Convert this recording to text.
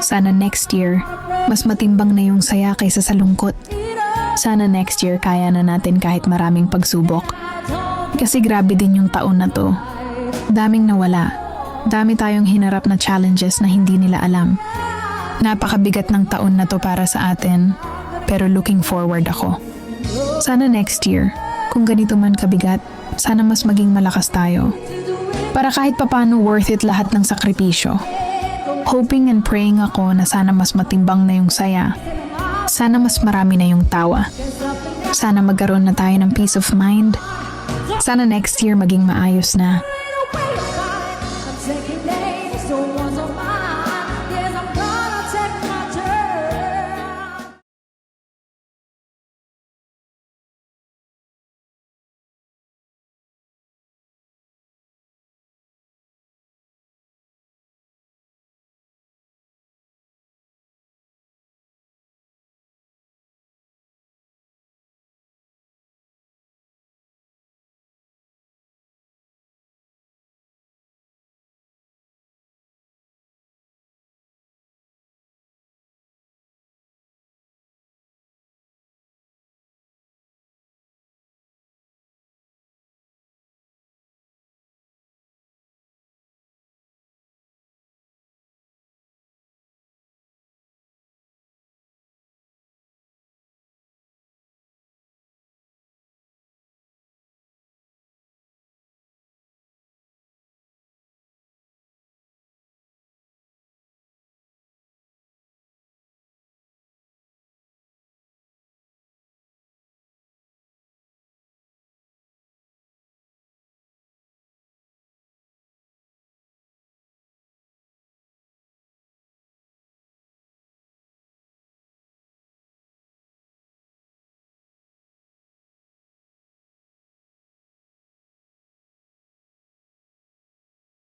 Sana next year, mas matimbang na yung saya kaysa sa lungkot. Sana next year kaya na natin kahit maraming pagsubok. Kasi grabe din yung taon na to. Daming nawala. Dami tayong hinarap na challenges na hindi nila alam. Napakabigat ng taon na to para sa atin, pero looking forward ako. Sana next year, kung ganito man kabigat, sana mas maging malakas tayo. Para kahit papano worth it lahat ng sakripisyo. Hoping and praying ako na sana mas matimbang na yung saya. Sana mas marami na yung tawa. Sana magkaroon na tayo ng peace of mind. Sana next year maging maayos na.